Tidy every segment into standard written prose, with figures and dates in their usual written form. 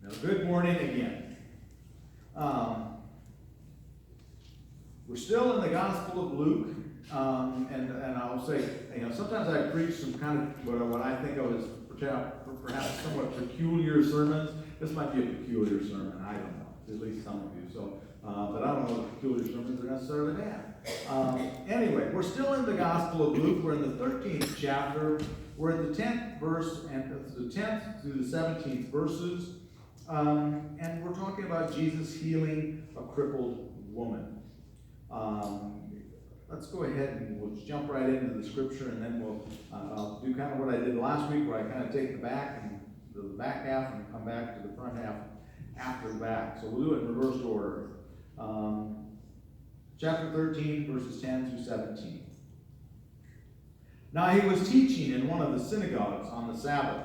Good morning again. We're still in the Gospel of Luke, and I'll say, sometimes I preach some kind of what I think of as perhaps somewhat peculiar sermons. This might be a peculiar sermon, I don't know, at least some of you. So, but I don't know if peculiar sermons are necessarily bad. Anyway, we're still in the Gospel of Luke. We're in the 13th chapter. We're in the 10th verse, and the 10th through the 17th verses. And we're talking about Jesus healing a crippled woman. Let's go ahead and we'll jump right into the scripture, and then I'll do kind of what I did last week, where I kind of take the back half and come back to the front half after the back. So we'll do it in reverse order. Chapter 13, verses 10 through 17. Now he was teaching in one of the synagogues on the Sabbath,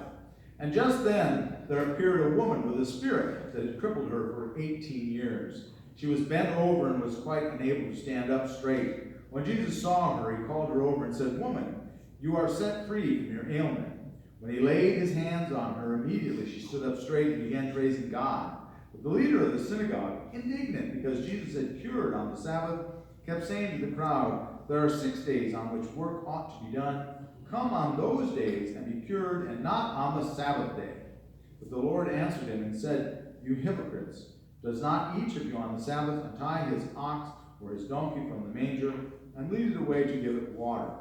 and just then there appeared a woman with a spirit that had crippled her for 18 years. She was bent over and was quite unable to stand up straight. When Jesus saw her, he called her over and said, "Woman, you are set free from your ailment." When he laid his hands on her, immediately she stood up straight and began praising God. But the leader of the synagogue, indignant because Jesus had cured on the Sabbath, kept saying to the crowd, "There are 6 days on which work ought to be done. Come on those days and be cured, and not on the Sabbath day." But the Lord answered him and said, "You hypocrites, does not each of you on the Sabbath untie his ox or his donkey from the manger and lead it away to give it water?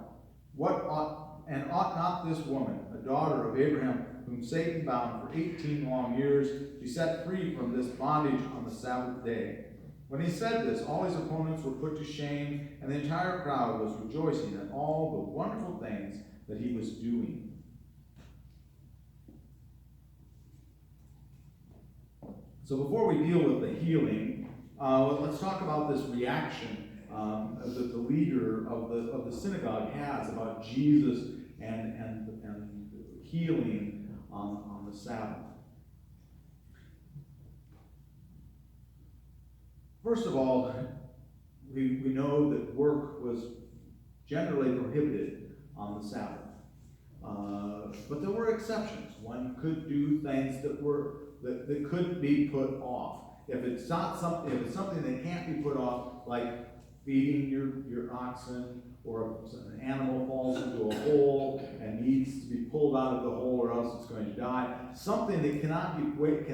Ought not this woman, a daughter of Abraham, whom Satan bound for 18 long years, be set free from this bondage on the Sabbath day?" When he said this, all his opponents were put to shame, and the entire crowd was rejoicing at all the wonderful things that he was doing. So before we deal with the healing, let's talk about this reaction that the leader of the synagogue has about Jesus and healing on the Sabbath. First of all, we know that work was generally prohibited on the Sabbath. But there were exceptions. One could do things that couldn't be put off. If it's something that can't be put off, like feeding your oxen, or if an animal falls into a hole and needs to be pulled out of the hole or else it's going to die, something that cannot wait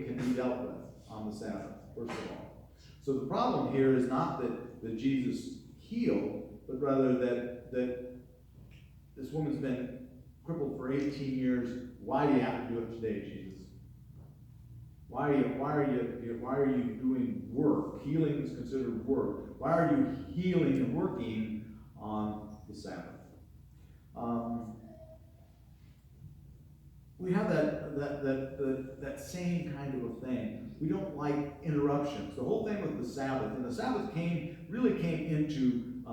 can be dealt with on the Sabbath, first of all. So the problem here is not that Jesus healed, but rather that this woman's been crippled for 18 years. Why do you have to do it today, Jesus? Why are you doing work? Healing is considered work. Why are you healing and working on the Sabbath? We have that same kind of a thing. We don't like interruptions. The whole thing with the Sabbath, and the Sabbath really came into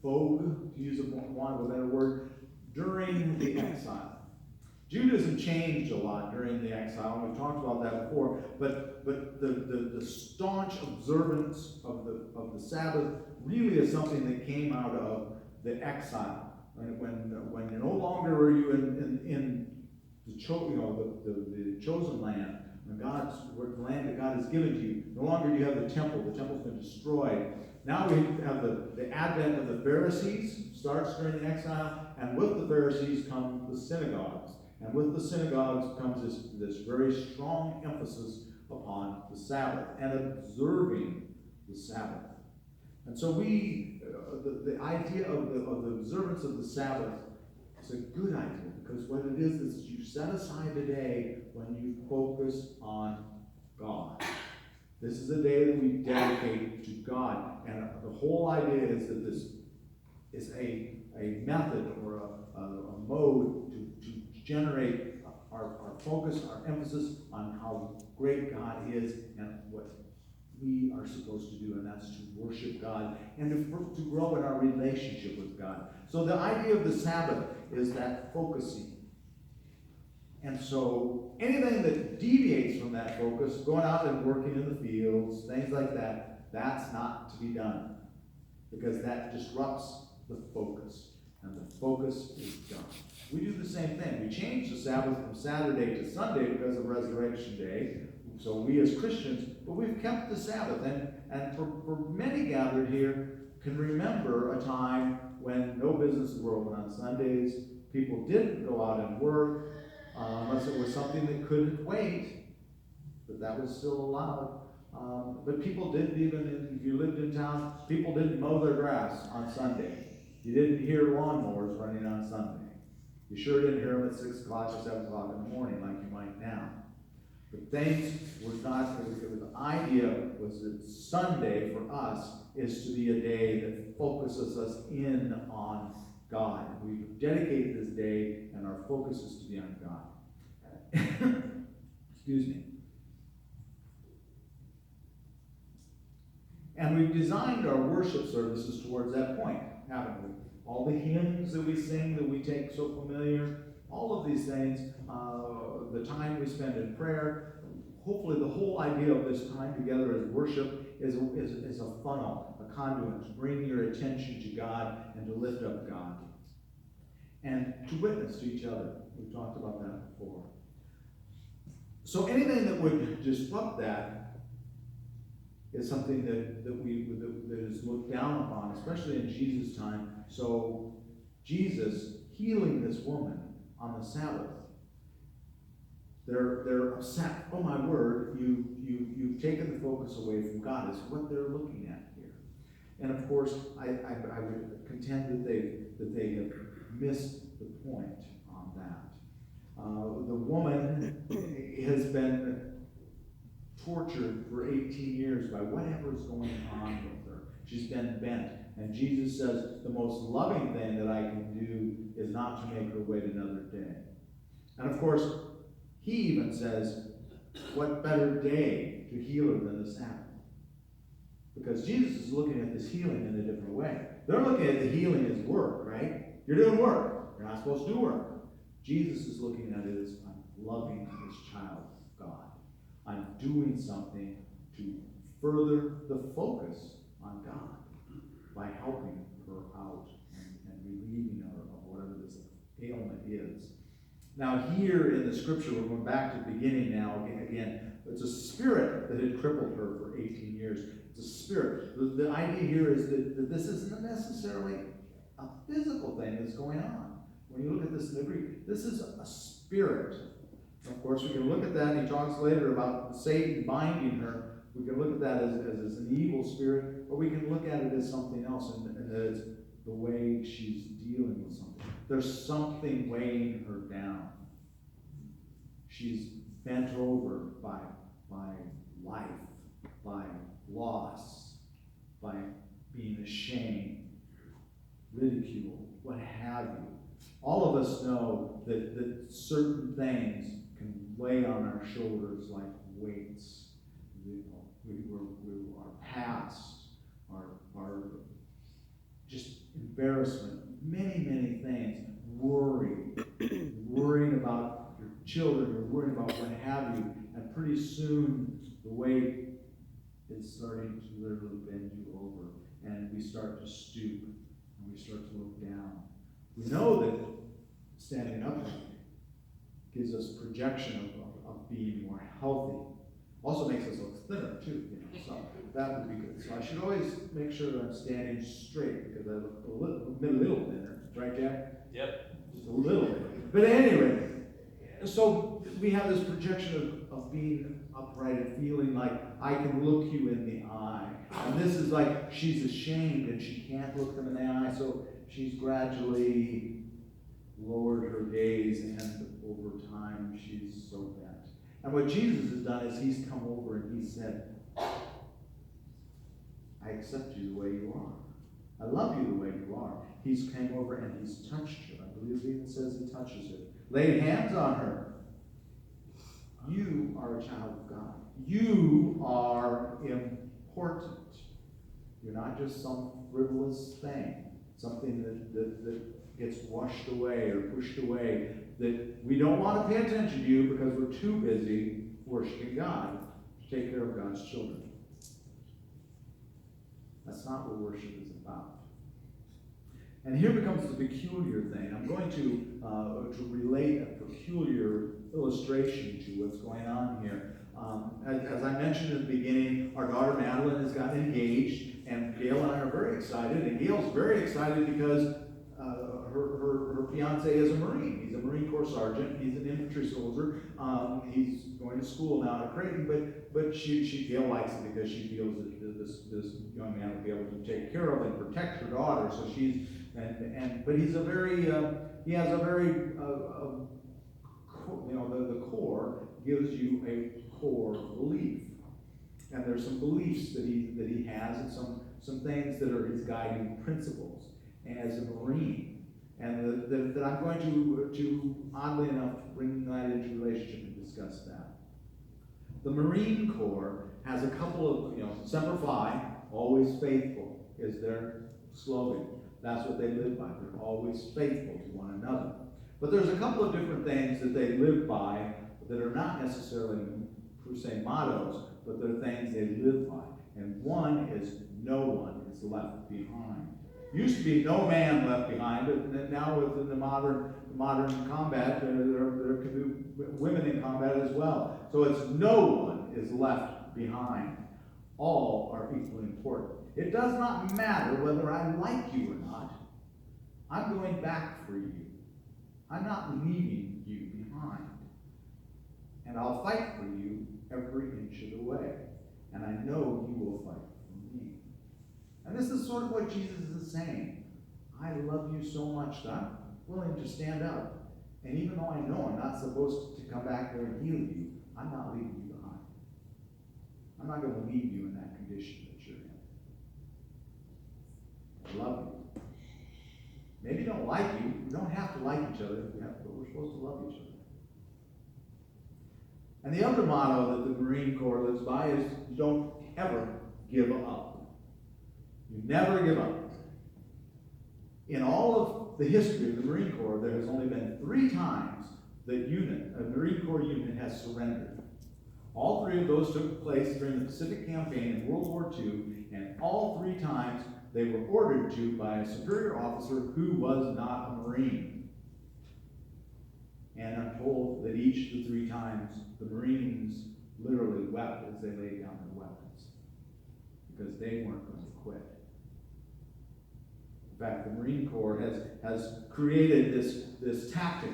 vogue, to use a better word, during the exile. Judaism changed a lot during the exile, and we've talked about that before. But the staunch observance of the Sabbath really is something that came out of the exile. When no longer are you in the chosen land, the land that God has given to you, no longer do you have the temple. The temple's been destroyed. Now we have the advent of the Pharisees, starts during the exile, and with the Pharisees come the synagogues. And with the synagogues comes this very strong emphasis upon the Sabbath and observing the Sabbath. And so the idea of the observance of the Sabbath is a good idea, because what it is you set aside a day when you focus on God. This is a day that we dedicate to God. And the whole idea is that this is a method or a mode to generate our focus, our emphasis on how great God is and what we are supposed to do, and that's to worship God and to grow in our relationship with God. So the idea of the Sabbath is that focusing. And so anything that deviates from that focus, going out and working in the fields, things like that, that's not to be done, because that disrupts the focus, and the focus is God. We do the same thing. We changed the Sabbath from Saturday to Sunday because of Resurrection Day. So we as Christians, but we've kept the Sabbath. And for many gathered here can remember a time when no businesses were open on Sundays. People didn't go out and work unless it was something that couldn't wait. But that was still allowed. But people didn't even, if you lived in town, people didn't mow their grass on Sunday. You didn't hear lawnmowers running on Sunday. You sure didn't hear them at 6 o'clock or 7 o'clock in the morning like you might now. But things were not, the idea was that Sunday for us is to be a day that focuses us in on God. We've dedicated this day and our focus is to be on God. Excuse me. And we've designed our worship services towards that point, haven't we? All the hymns that we sing that we take so familiar, all of these things, the time we spend in prayer, hopefully the whole idea of this time together as worship is a funnel, a conduit to bring your attention to God and to lift up God. And to witness to each other. We've talked about that before. So anything that would disrupt that is something that is looked down upon, especially in Jesus' time. So Jesus healing this woman on the Sabbath, they're upset. Oh my word, you've taken the focus away from God. Is what they're looking at here. And of course, I would contend that they have missed the point on that. The woman has been tortured for 18 years by whatever's going on with her. She's been bent. And Jesus says, the most loving thing that I can do is not to make her wait another day. And of course, he even says, what better day to heal her than the Sabbath? Because Jesus is looking at this healing in a different way. They're looking at the healing as work, right? You're doing work. You're not supposed to do work. Jesus is looking at it as, I'm loving this child of God. I'm doing something to further the focus on God by helping her out and relieving her of whatever this ailment is. Now here in the scripture, we're going back to the beginning now. Again, it's a spirit that had crippled her for 18 years. It's a spirit. The idea here is that this isn't necessarily a physical thing that's going on. When you look at this in the Greek, this is a spirit. Of course, we can look at that, and he talks later about Satan binding her. We can look at that as an evil spirit, or we can look at it as something else, and that it's the way she's dealing with something. There's something weighing her down. She's bent over by life, by loss, by being ashamed, ridiculed, what have you. All of us know that certain things can weigh on our shoulders like weights. Our past, our just embarrassment, many things, worrying about your children, or worrying about what have you, and pretty soon the weight is starting to literally bend you over, and we start to stoop, and we start to look down. We know that standing upright gives us projection of being more healthy. Also makes us look thinner too, so that would be good. So I should always make sure that I'm standing straight because I look a little thinner, right, Jack? Yep. Just a little bit. But anyway, so we have this projection of being upright and feeling like I can look you in the eye. And this is like she's ashamed and she can't look them in the eye, so she's gradually lowered her gaze, and over time she's so bent. And what Jesus has done is he's come over and he said, I accept you the way you are. I love you the way you are. He's came over and he's touched her. I believe it even says he touches her. Laid hands on her. You are a child of God. You are important. You're not just some frivolous thing, something that gets washed away or pushed away, that we don't want to pay attention to you because we're too busy worshiping God to take care of God's children. That's not what worship is about. And here becomes the peculiar thing. I'm going to relate a peculiar illustration to what's going on here. As I mentioned at the beginning, our daughter Madeline has gotten engaged, and Gail and I are very excited. And Gail's very excited because her fiance is a Marine. He's a Marine Corps sergeant. He's an infantry soldier. He's going to school now at Creighton, but Gail likes it because she feels that this young man will be able to take care of and protect her daughter. So but he's a very he has a very the Corps gives you a core belief, and there's some beliefs that he has, and some things that are his guiding principles as a Marine. And that I'm going to, oddly enough, bring that into relationship and discuss that. The Marine Corps has a couple of, Semper Fi, always faithful, is their slogan. That's what they live by. They're always faithful to one another. But there's a couple of different things that they live by that are not necessarily per se mottos, but they're things they live by. And one is no one is left behind. Used to be no man left behind, but now within the modern combat, there can be women in combat as well. So it's no one is left behind. All are equally important. It does not matter whether I like you or not. I'm going back for you. I'm not leaving you behind. And I'll fight for you every inch of the way. And I know you will fight for me. And this is sort of what Jesus is saying. I love you so much that I'm willing to stand up. And even though I know I'm not supposed to come back there and heal you, I'm not leaving you behind. I'm not going to leave you in that condition that you're in. I love you. Maybe you don't like you. We don't have to like each other, but we're supposed to love each other. And the other motto that the Marine Corps lives by is don't ever give up. You never give up. In all of the history of the Marine Corps, there has only been 3 times that a Marine Corps unit has surrendered. All 3 of those took place during the Pacific Campaign in World War II, and all 3 times they were ordered to by a superior officer who was not a Marine. And I'm told that each of the 3 times the Marines literally wept as they laid down their weapons because they weren't going to quit. In fact, the Marine Corps has created this tactic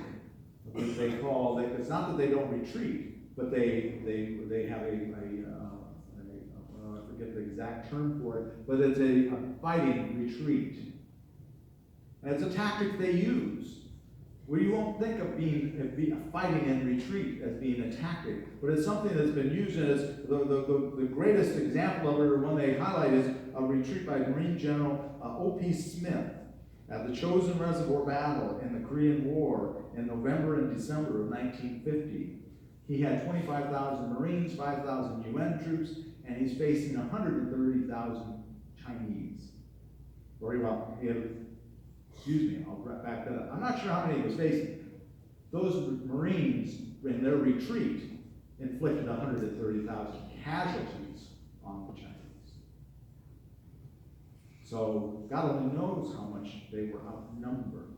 that they call, it's not that they don't retreat, but they have I forget the exact term for it, but it's a fighting retreat. And it's a tactic they use, where you won't think of fighting and retreat as being a tactic, but it's something that's been used as the greatest example of it, or one they highlight, is a retreat by Marine General O.P. Smith at the Chosin Reservoir Battle in the Korean War in November and December of 1950. He had 25,000 Marines, 5,000 UN troops, and he's facing 130,000 Chinese. I'll back that up. I'm not sure how many he was facing. Those Marines, in their retreat, inflicted 130,000 casualties on the Chinese. So God only knows how much they were outnumbered.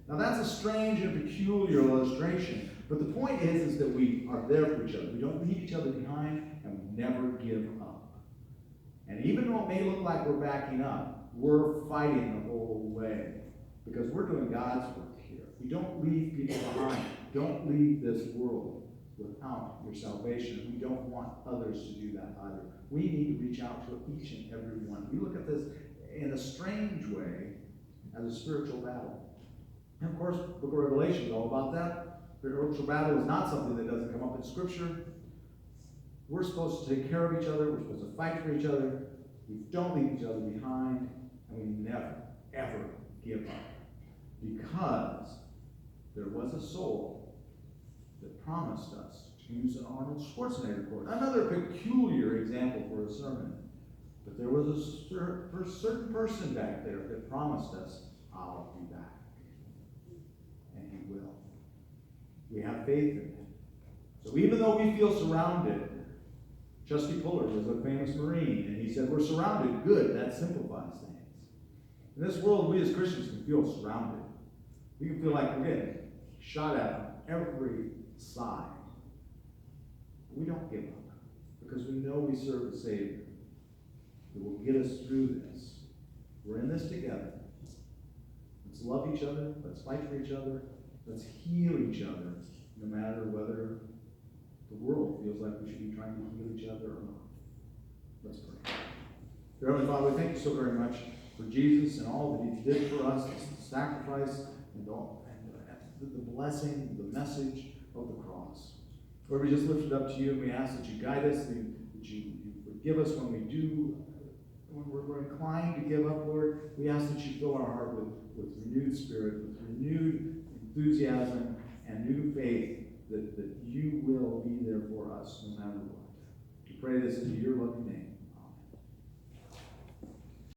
Now that's a strange and peculiar illustration, but the point is that we are there for each other. We don't leave each other behind, and we never give up. And even though it may look like we're backing up, we're fighting the whole way because we're doing God's work here. We don't leave people behind. Don't leave this world without your salvation. We don't want others to do that either. We need to reach out to each and every one. We look at this in a strange way as a spiritual battle. And of course, the book of Revelation is all about that. Spiritual battle is not something that doesn't come up in Scripture. We're supposed to take care of each other. We're supposed to fight for each other. We don't leave each other behind, and we never, ever give up. Because there was a soul that promised us, to use an Arnold Schwarzenegger quote, another peculiar example for a sermon, but there was a certain person back there that promised us, I'll be back. And he will. We have faith in him. So even though we feel surrounded, Chesty Pullard was a famous Marine, and he said, we're surrounded. Good, that simplifies things. In this world, we as Christians can feel surrounded. We can feel like we're getting shot at on every side. But we don't give up, because we know we serve a Savior that will get us through this. We're in this together. Let's love each other. Let's fight for each other. Let's heal each other, no matter whether the world feels like we should be trying to heal each other or not. Let's pray. Dear Heavenly Father, we thank you so very much for Jesus and all that he did for us, the sacrifice and the blessing, the message of the cross. Lord, we just lift it up to you, and we ask that you guide us, that you forgive us when we're inclined to give up, Lord. We ask that you fill our heart with renewed spirit, with renewed enthusiasm and new faith that you will be there for us no matter what. We pray this in your loving name.